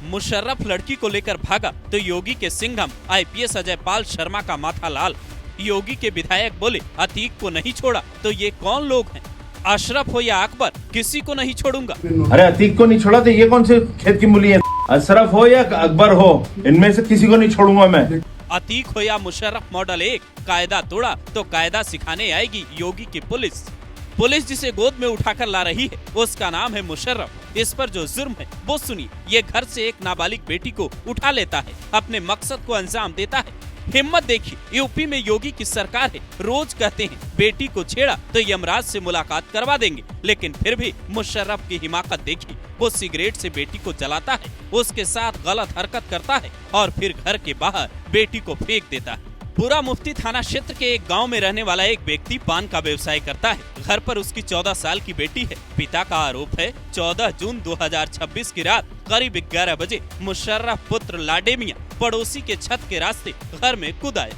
मुशर्रफ लड़की को लेकर भागा तो योगी के सिंघम आईपीएस अजय पाल शर्मा का माथा लाल। योगी के विधायक बोले अतीक को नहीं छोड़ा तो ये कौन लोग हैं? अशरफ हो या अकबर, किसी को नहीं छोड़ूंगा। अरे अतीक को नहीं छोड़ा तो ये कौन से खेत की मूली है? अशरफ हो या अकबर हो, इनमें से किसी को नहीं छोड़ूंगा मैं। अतीक हो या मुशर्रफ, मॉडल 1, कायदा तोड़ा तो कायदा सिखाने आएगी योगी की पुलिस। पुलिस जिसे गोद में उठाकर ला रही है उसका नाम है मुशर्रफ। इस पर जो जुर्म है वो सुनिए। ये घर से एक नाबालिग बेटी को उठा लेता है, अपने मकसद को अंजाम देता है। हिम्मत देखिए, यूपी में योगी की सरकार है। रोज कहते हैं बेटी को छेड़ा तो यमराज से मुलाकात करवा देंगे, लेकिन फिर भी मुशर्रफ की हिमाकत देखिए। वो सिगरेट से बेटी को जलाता है, उसके साथ गलत हरकत करता है और फिर घर के बाहर बेटी को फेंक देता है। पूरा मुफ्ती थाना क्षेत्र के एक गांव में रहने वाला एक व्यक्ति पान का व्यवसाय करता है। घर पर उसकी 14 साल की बेटी है। पिता का आरोप है 14 जून 2026 की रात करीब 11 बजे मुशर्रफ पुत्र लाडे मियां पड़ोसी के छत के रास्ते घर में कूद आए।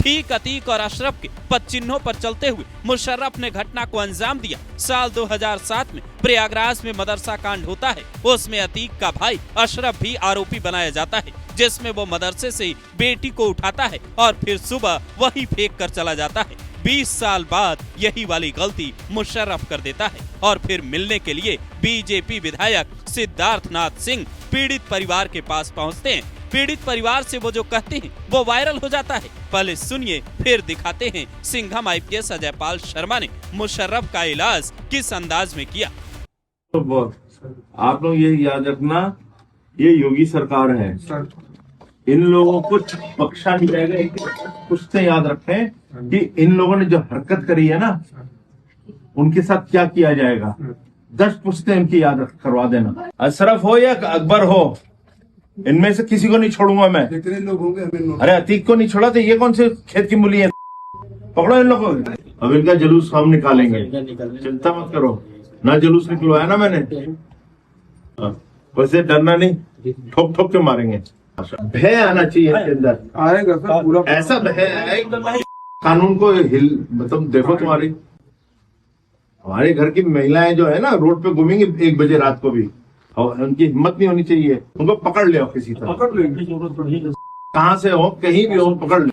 ठीक अतीक और अशरफ के पद चिन्हों पर चलते हुए मुशर्रफ ने घटना को अंजाम दिया। साल 2007 में प्रयागराज में मदरसा कांड होता है। उसमें अतीक का भाई अशरफ भी आरोपी बनाया जाता है, जिसमें वो मदरसे से बेटी को उठाता है और फिर सुबह वहीं फेंक कर चला जाता है। 20 साल बाद यही वाली गलती मुशर्रफ कर देता है और फिर मिलने के लिए बीजेपी विधायक सिद्धार्थनाथ सिंह पीड़ित परिवार के पास पहुंचते हैं। पीड़ित परिवार से वो जो कहते हैं वो वायरल हो जाता है। पहले सुनिए फिर दिखाते हैं सिंघम आईपीएस अजय पाल शर्मा ने मुशर्रफ का इलाज किस अंदाज में किया। तो आप लोग ये याद रखना, ये योगी सरकार है। इन लोगों को बख्शा नहीं जाएगा। कुछ तो याद रखें कि इन लोगों ने जो हरकत करी है ना, उनके साथ क्या किया जाएगा। 10 पुश्तें इनकी याद करवा देना। अशरफ हो या अकबर हो, इनमें से किसी को नहीं छोड़ूंगा मैं। कितने लोग होंगे? अरे अतीक को नहीं छोड़ा तो ये कौन से खेत की मूली है? पकड़ो इन लोगों को। अब इनका जुलूस हम निकालेंगे, चिंता मत करो। ना जुलूस निकलवाया ना मैंने, वैसे डरना नहीं, ठोक ठोक के मारेंगे। भय आना चाहिए इसके अंदर। आएगा सर पूरा। ऐसा भय है कानून को मतलब देखो, हमारे घर की महिलाएं जो है ना रोड पे घूमेंगी 1 बजे रात को भी, और उनकी हिम्मत नहीं होनी चाहिए। उनको पकड़ ले किसी तरह, पकड़ लेंगे। कहाँ से हो, कहीं भी हो, पकड़ ले।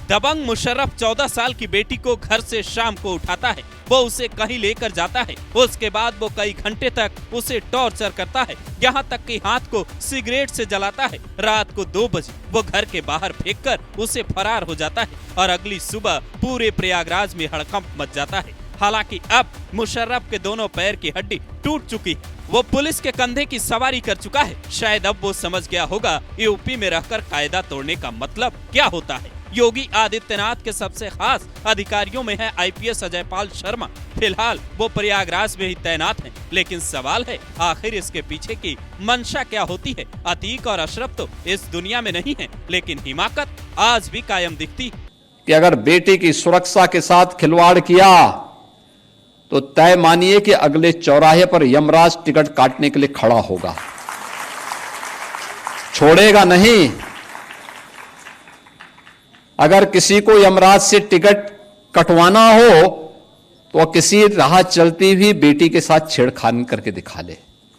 दबंग मुशर्रफ 14 साल की बेटी को घर से शाम को उठाता है। वो उसे कहीं लेकर जाता है। उसके बाद वो कई घंटे तक उसे टॉर्चर करता है, यहाँ तक कि हाथ को सिगरेट से जलाता है। रात को 2 बजे वो घर के बाहर फेंककर उसे फरार हो जाता है और अगली सुबह पूरे प्रयागराज में हड़कंप मच जाता है। हालांकि अब मुशर्रफ के दोनों पैर की हड्डी टूट चुकी है। वो पुलिस के कंधे की सवारी कर चुका है। शायद अब वो समझ गया होगा यूपी में रहकर कायदा तोड़ने का मतलब क्या होता है। योगी आदित्यनाथ के सबसे खास अधिकारियों में है आईपीएस अजय पाल शर्मा। फिलहाल वो प्रयागराज में ही तैनात हैं, लेकिन सवाल है आखिर इसके पीछे की मंशा क्या होती है। अतीक और अशरफ तो इस दुनिया में नहीं है, लेकिन हिमाकत आज भी कायम दिखती है कि अगर बेटे की सुरक्षा के साथ खिलवाड़ किया तो तय मानिए कि अगले चौराहे पर यमराज टिकट काटने के लिए खड़ा होगा, छोड़ेगा नहीं। अगर किसी को यमराज से टिकट कटवाना हो तो किसी राह चलती हुई बेटी के साथ छेड़खानी करके दिखा ले।